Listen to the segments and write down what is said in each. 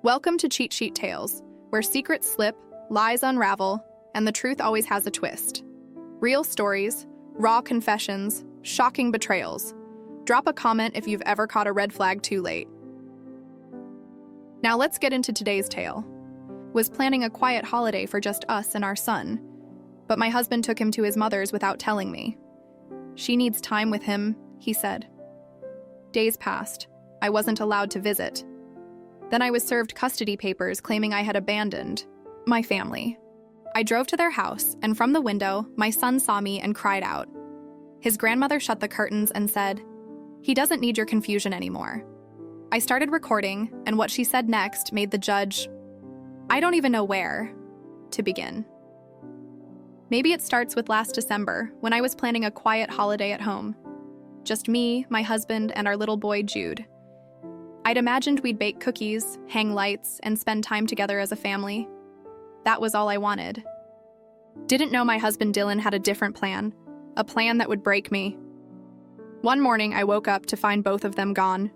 Welcome to Cheat Sheet Tales, where secrets slip, lies unravel, and the truth always has a twist. Real stories, raw confessions, shocking betrayals. Drop a comment if you've ever caught a red flag too late. Now let's get into today's tale. Was planning a quiet holiday for just us and our son, but my husband took him to his mother's without telling me. She needs time with him, he said. Days passed. I wasn't allowed to visit. Then I was served custody papers claiming I had abandoned my family. I drove to their house, and from the window, my son saw me and cried out. His grandmother shut the curtains and said, "He doesn't need your confusion anymore." I started recording, and what she said next made the judge, I don't even know where to begin. Maybe it starts with last December, when I was planning a quiet holiday at home. Just me, my husband, and our little boy, Jude. I'd imagined we'd bake cookies, hang lights, and spend time together as a family. That was all I wanted. Didn't know my husband Dylan had a different plan, a plan that would break me. One morning, I woke up to find both of them gone.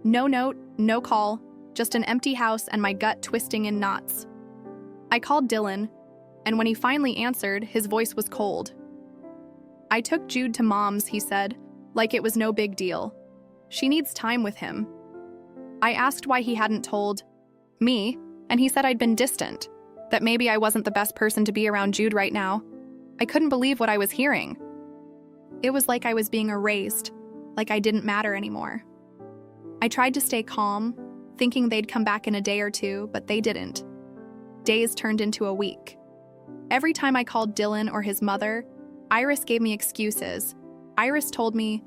No note, no call, just an empty house and my gut twisting in knots. I called Dylan, and when he finally answered, his voice was cold. I took Jude to Mom's, he said, like it was no big deal. She needs time with him. I asked why he hadn't told me, and he said I'd been distant, that maybe I wasn't the best person to be around Jude right now. I couldn't believe what I was hearing. It was like I was being erased, like I didn't matter anymore. I tried to stay calm, thinking they'd come back in a day or two, but they didn't. Days turned into a week. Every time I called Dylan or his mother, Iris gave me excuses. Iris told me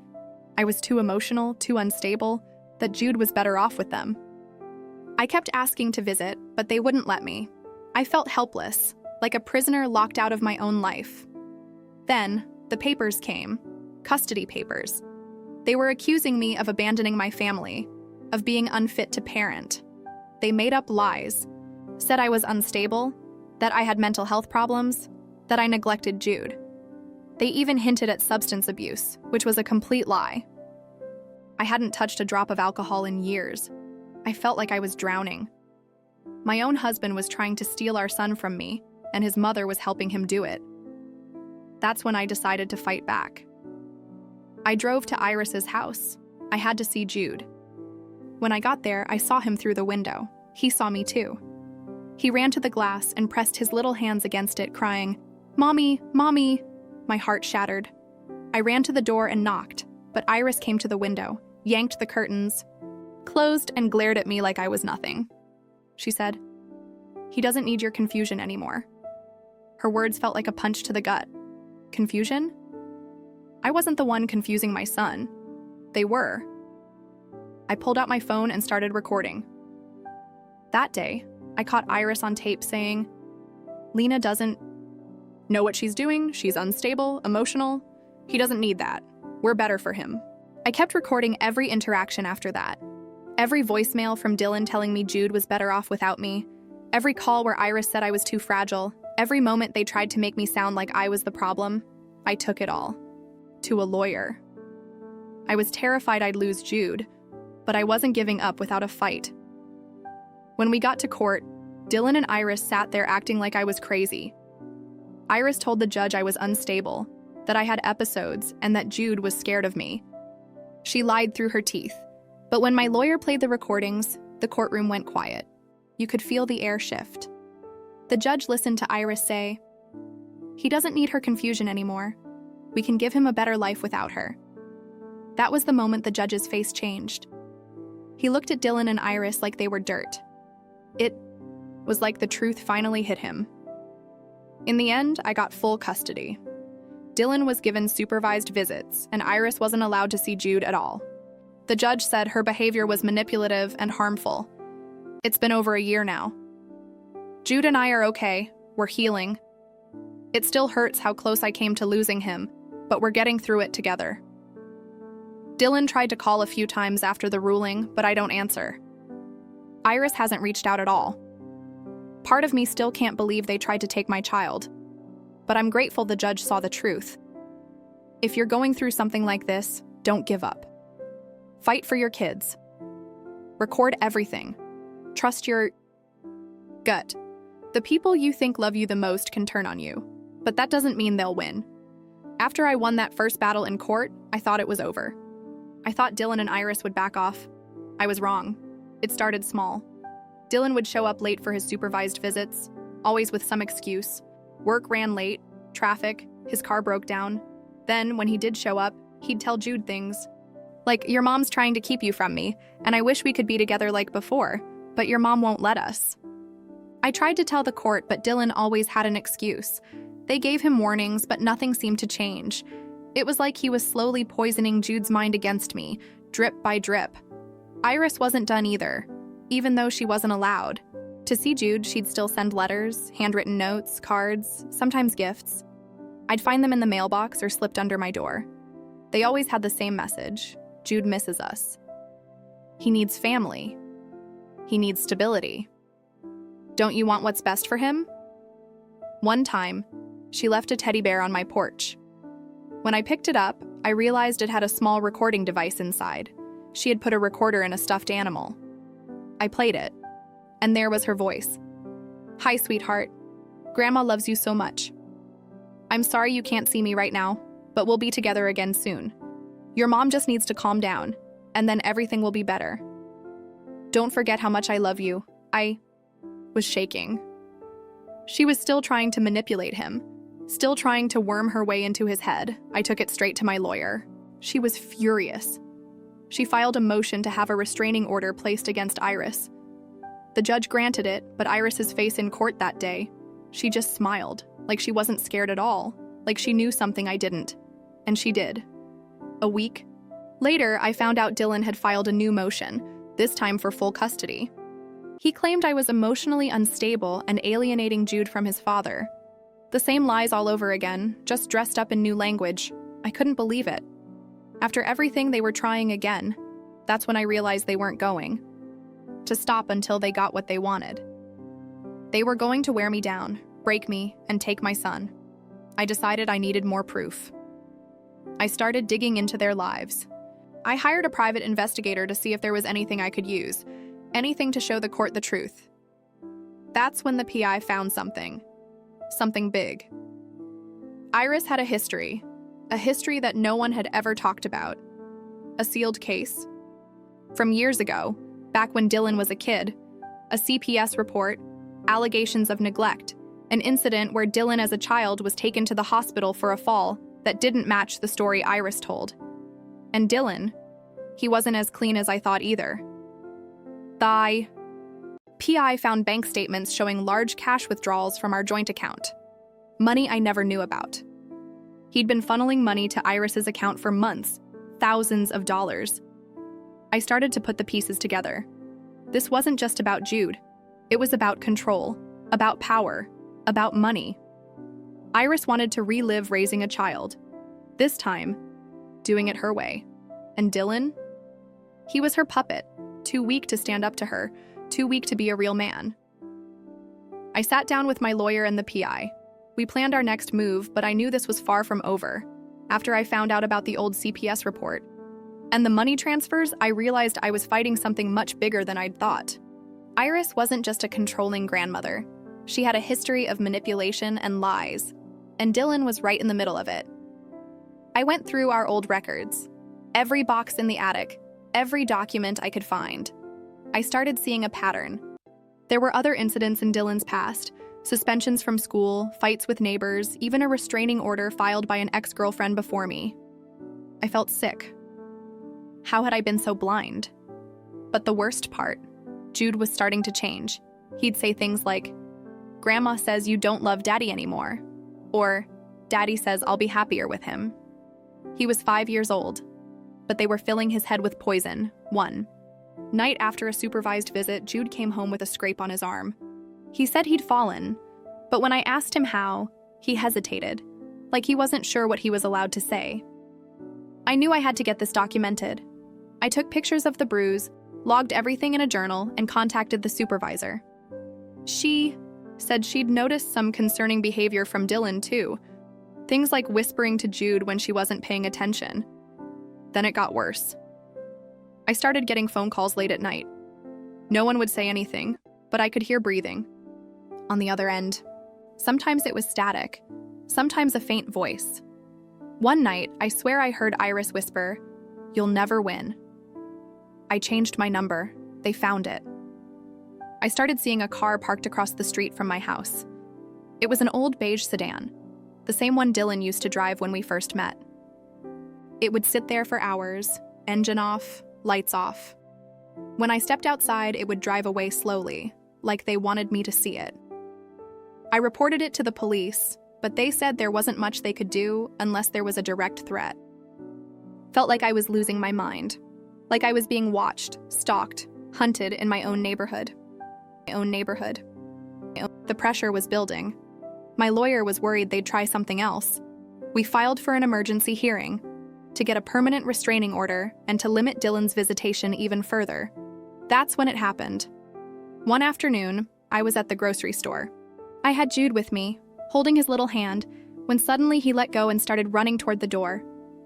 I was too emotional, too unstable, that Jude was better off with them. I kept asking to visit, but they wouldn't let me. I felt helpless, like a prisoner locked out of my own life. Then, the papers came, custody papers. They were accusing me of abandoning my family, of being unfit to parent. They made up lies, said I was unstable, that I had mental health problems, that I neglected Jude. They even hinted at substance abuse, which was a complete lie. I hadn't touched a drop of alcohol in years. I felt like I was drowning. My own husband was trying to steal our son from me, and his mother was helping him do it. That's when I decided to fight back. I drove to Iris's house. I had to see Jude. When I got there, I saw him through the window. He saw me too. He ran to the glass and pressed his little hands against it, crying, "Mommy, Mommy!" My heart shattered. I ran to the door and knocked, but Iris came to the window, yanked the curtains, closed, and glared at me like I was nothing. She said, "He doesn't need your confusion anymore." Her words felt like a punch to the gut. Confusion? I wasn't the one confusing my son. They were. I pulled out my phone and started recording. That day, I caught Iris on tape saying, "Lena doesn't know what she's doing, she's unstable, emotional. He doesn't need that. We're better for him." I kept recording every interaction after that. Every voicemail from Dylan telling me Jude was better off without me. Every call where Iris said I was too fragile. Every moment they tried to make me sound like I was the problem. I took it all. To a lawyer. I was terrified I'd lose Jude, but I wasn't giving up without a fight. When we got to court, Dylan and Iris sat there acting like I was crazy. Iris told the judge I was unstable, that I had episodes, and that Jude was scared of me. She lied through her teeth. But when my lawyer played the recordings, the courtroom went quiet. You could feel the air shift. The judge listened to Iris say, "He doesn't need her confusion anymore. We can give him a better life without her." That was the moment the judge's face changed. He looked at Dylan and Iris like they were dirt. It was like the truth finally hit him. In the end, I got full custody. Dylan was given supervised visits, and Iris wasn't allowed to see Jude at all. The judge said her behavior was manipulative and harmful. It's been over a year now. Jude and I are okay. We're healing. It still hurts how close I came to losing him, but we're getting through it together. Dylan tried to call a few times after the ruling, but I don't answer. Iris hasn't reached out at all. Part of me still can't believe they tried to take my child, but I'm grateful the judge saw the truth. If you're going through something like this, don't give up. Fight for your kids. Record everything. Trust your gut. The people you think love you the most can turn on you, but that doesn't mean they'll win. After I won that first battle in court, I thought it was over. I thought Dylan and Iris would back off. I was wrong. It started small. Dylan would show up late for his supervised visits, always with some excuse. Work ran late, traffic, his car broke down. Then, when he did show up, he'd tell Jude things. Like, your mom's trying to keep you from me, and I wish we could be together like before, but your mom won't let us. I tried to tell the court, but Dylan always had an excuse. They gave him warnings, but nothing seemed to change. It was like he was slowly poisoning Jude's mind against me, drip by drip. Iris wasn't done either, even though she wasn't allowed. To see Jude, she'd still send letters, handwritten notes, cards, sometimes gifts. I'd find them in the mailbox or slipped under my door. They always had the same message: Jude misses us. He needs family. He needs stability. Don't you want what's best for him? One time, she left a teddy bear on my porch. When I picked it up, I realized it had a small recording device inside. She had put a recorder in a stuffed animal. I played it, and there was her voice. "Hi, sweetheart. Grandma loves you so much. I'm sorry you can't see me right now, but we'll be together again soon. Your mom just needs to calm down, and then everything will be better. Don't forget how much I love you." I was shaking. She was still trying to manipulate him, still trying to worm her way into his head. I took it straight to my lawyer. She was furious. She filed a motion to have a restraining order placed against Iris. The judge granted it, but Iris's face in court that day, she just smiled, like she wasn't scared at all, like she knew something I didn't. And she did. A week later, I found out Dylan had filed a new motion, this time for full custody. He claimed I was emotionally unstable and alienating Jude from his father. The same lies all over again, just dressed up in new language. I couldn't believe it. After everything, they were trying again. That's when I realized they weren't going to stop until they got what they wanted. They were going to wear me down, break me, and take my son. I decided I needed more proof. I started digging into their lives. I hired a private investigator to see if there was anything I could use, anything to show the court the truth. That's when the PI found something big. Iris had a history that no one had ever talked about. A sealed case. From years ago, back when Dylan was a kid, a CPS report, allegations of neglect, an incident where Dylan as a child was taken to the hospital for a fall that didn't match the story Iris told. And Dylan, he wasn't as clean as I thought either. The PI found bank statements showing large cash withdrawals from our joint account. Money I never knew about. He'd been funneling money to Iris's account for months, thousands of dollars. I started to put the pieces together. This wasn't just about Jude. It was about control, about power, about money. Iris wanted to relive raising a child. This time, doing it her way. And Dylan? He was her puppet, too weak to stand up to her, too weak to be a real man. I sat down with my lawyer and the PI. We planned our next move, but I knew this was far from over. After I found out about the old CPS report and the money transfers, I realized I was fighting something much bigger than I'd thought. Iris wasn't just a controlling grandmother. She had a history of manipulation and lies, and Dylan was right in the middle of it. I went through our old records, every box in the attic, every document I could find. I started seeing a pattern. There were other incidents in Dylan's past, suspensions from school, fights with neighbors, even a restraining order filed by an ex-girlfriend before me. I felt sick. How had I been so blind? But the worst part, Jude was starting to change. He'd say things like, "Grandma says you don't love Daddy anymore," or "Daddy says I'll be happier with him." He was 5 years old, but they were filling his head with poison. One night after a supervised visit, Jude came home with a scrape on his arm. He said he'd fallen, but when I asked him how, he hesitated, like he wasn't sure what he was allowed to say. I knew I had to get this documented. I took pictures of the bruise, logged everything in a journal, and contacted the supervisor. She said she'd noticed some concerning behavior from Dylan, too. Things like whispering to Jude when she wasn't paying attention. Then it got worse. I started getting phone calls late at night. No one would say anything, but I could hear breathing. On the other end, sometimes it was static, sometimes a faint voice. One night, I swear I heard Iris whisper, "You'll never win." I changed my number. They found it. I started seeing a car parked across the street from my house. It was an old beige sedan, the same one Dylan used to drive when we first met. It would sit there for hours, engine off, lights off. When I stepped outside, it would drive away slowly, like they wanted me to see it. I reported it to the police, but they said there wasn't much they could do unless there was a direct threat. Felt like I was losing my mind, like I was being watched, stalked, hunted in my own neighborhood. The pressure was building. My lawyer was worried they'd try something else. We filed for an emergency hearing to get a permanent restraining order and to limit Dylan's visitation even further. That's when it happened. One afternoon, I was at the grocery store. I had Jude with me, holding his little hand, when suddenly he let go and started running toward the door.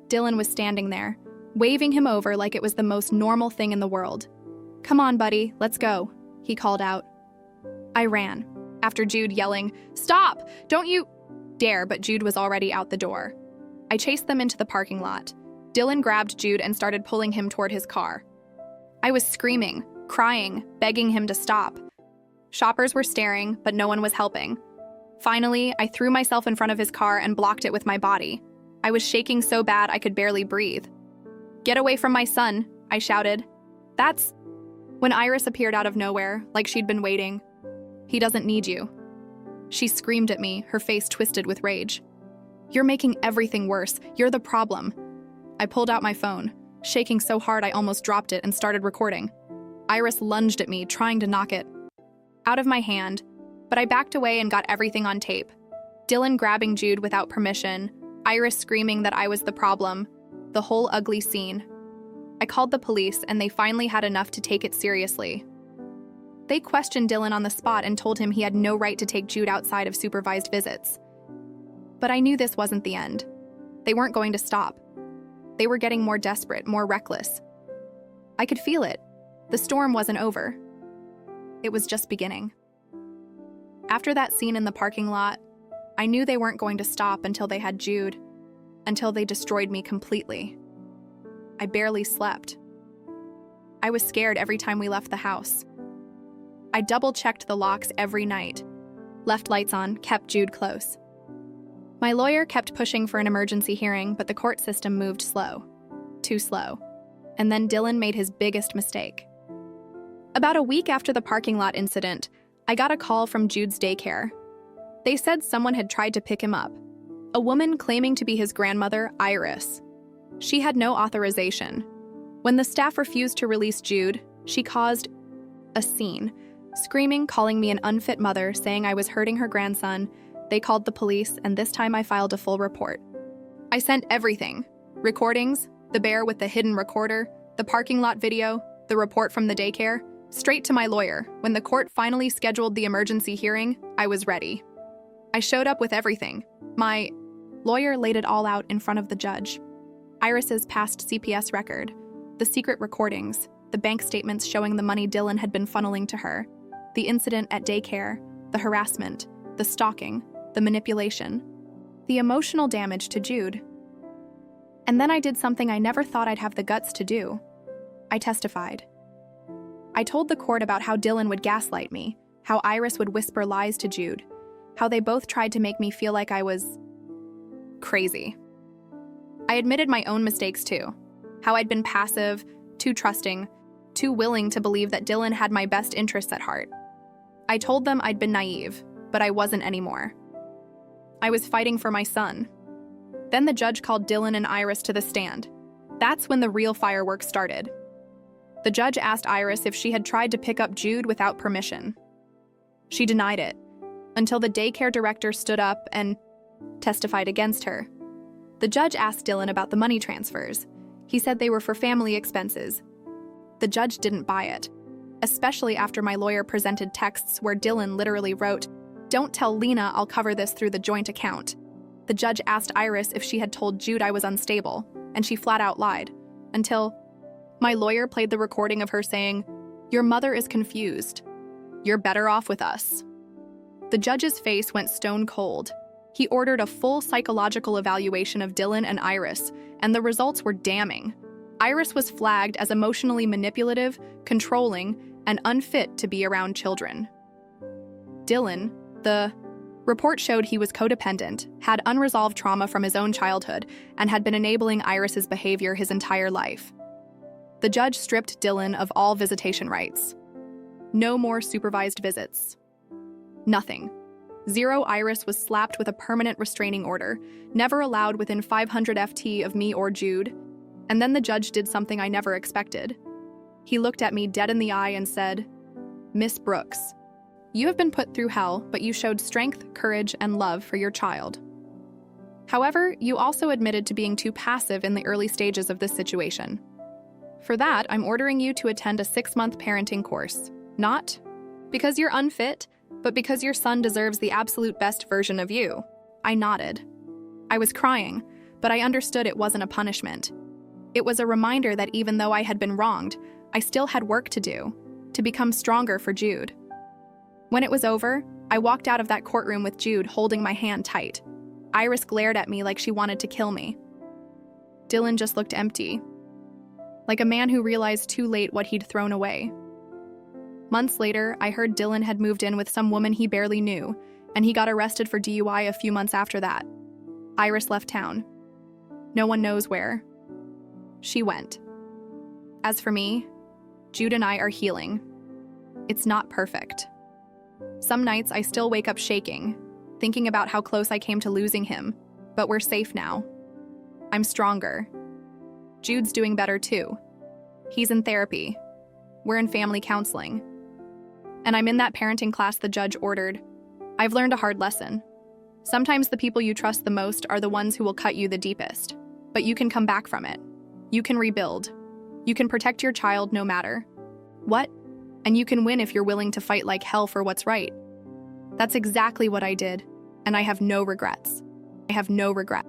Dylan was standing there, waving him over like it was the most normal thing in the world. "Come on, buddy, let's go," he called out. I ran, after Jude yelling, "Stop! Don't you dare!" But Jude was already out the door. I chased them into the parking lot. Dylan grabbed Jude and started pulling him toward his car. I was screaming, crying, begging him to stop. Shoppers were staring, but no one was helping. Finally, I threw myself in front of his car and blocked it with my body. I was shaking so bad I could barely breathe. "Get away from my son," I shouted. That's when Iris appeared out of nowhere, like she'd been waiting. "He doesn't need you." She screamed at me, her face twisted with rage. "You're making everything worse. You're the problem." I pulled out my phone, shaking so hard I almost dropped it and started recording. Iris lunged at me, trying to knock it out of my hand, but I backed away and got everything on tape. Dylan grabbing Jude without permission, Iris screaming that I was the problem, the whole ugly scene. I called the police and they finally had enough to take it seriously. They questioned Dylan on the spot and told him he had no right to take Jude outside of supervised visits. But I knew this wasn't the end. They weren't going to stop. They were getting more desperate, more reckless. I could feel it. The storm wasn't over. It was just beginning. After that scene in the parking lot, I knew they weren't going to stop until they had Jude, until they destroyed me completely. I barely slept. I was scared every time we left the house. I double-checked the locks every night, left lights on, kept Jude close. My lawyer kept pushing for an emergency hearing, but the court system moved slow. Too slow. And then Dylan made his biggest mistake. About a week after the parking lot incident, I got a call from Jude's daycare. They said someone had tried to pick him up. A woman claiming to be his grandmother, Iris. She had no authorization. When the staff refused to release Jude, she caused a scene, screaming, calling me an unfit mother, saying I was hurting her grandson. They called the police, and this time I filed a full report. I sent everything: recordings, the bear with the hidden recorder, the parking lot video, the report from the daycare, straight to my lawyer. When the court finally scheduled the emergency hearing, I was ready. I showed up with everything. My lawyer laid it all out in front of the judge. Iris's past CPS record, the secret recordings, the bank statements showing the money Dylan had been funneling to her, the incident at daycare, the harassment, the stalking, the manipulation, the emotional damage to Jude. And then I did something I never thought I'd have the guts to do. I testified. I told the court about how Dylan would gaslight me, how Iris would whisper lies to Jude, how they both tried to make me feel like I was crazy. I admitted my own mistakes too, how I'd been passive, too trusting, too willing to believe that Dylan had my best interests at heart. I told them I'd been naive, but I wasn't anymore. I was fighting for my son. Then the judge called Dylan and Iris to the stand. That's when the real fireworks started. The judge asked Iris if she had tried to pick up Jude without permission. She denied it, until the daycare director stood up and testified against her. The judge asked Dylan about the money transfers. He said they were for family expenses. The judge didn't buy it, especially after my lawyer presented texts where Dylan literally wrote, "Don't tell Lena I'll cover this through the joint account." The judge asked Iris if she had told Jude I was unstable, and she flat out lied, until my lawyer played the recording of her saying, Your mother is confused. You're better off with us." The judge's face went stone cold. He ordered a full psychological evaluation of Dylan and Iris, and the results were damning. Iris was flagged as emotionally manipulative, controlling, and unfit to be around children. Dylan, the report showed he was codependent, had unresolved trauma from his own childhood, and had been enabling Iris's behavior his entire life. The judge stripped Dylan of all visitation rights. No more supervised visits. Nothing. 0 Iris was slapped with a permanent restraining order, never allowed within 500 FT of me or Jude. And then the judge did something I never expected. He looked at me dead in the eye and said, "Miss Brooks, you have been put through hell, but you showed strength, courage, and love for your child. However, you also admitted to being too passive in the early stages of this situation. For that, I'm ordering you to attend a 6-month parenting course. Not because you're unfit, but because your son deserves the absolute best version of you." I nodded. I was crying, but I understood it wasn't a punishment. It was a reminder that even though I had been wronged, I still had work to do, to become stronger for Jude. When it was over, I walked out of that courtroom with Jude holding my hand tight. Iris glared at me like she wanted to kill me. Dylan just looked empty, like a man who realized too late what he'd thrown away. Months later, I heard Dylan had moved in with some woman he barely knew, and he got arrested for DUI a few months after that. Iris left town. No one knows where. She went. As for me, Jude and I are healing. It's not perfect. Some nights I still wake up shaking, thinking about how close I came to losing him, but we're safe now. I'm stronger. Jude's doing better too. He's in therapy. We're in family counseling. And I'm in that parenting class the judge ordered. I've learned a hard lesson. Sometimes the people you trust the most are the ones who will cut you the deepest. But you can come back from it. You can rebuild. You can protect your child no matter what. And you can win if you're willing to fight like hell for what's right. That's exactly what I did, and I have no regrets. I have no regrets.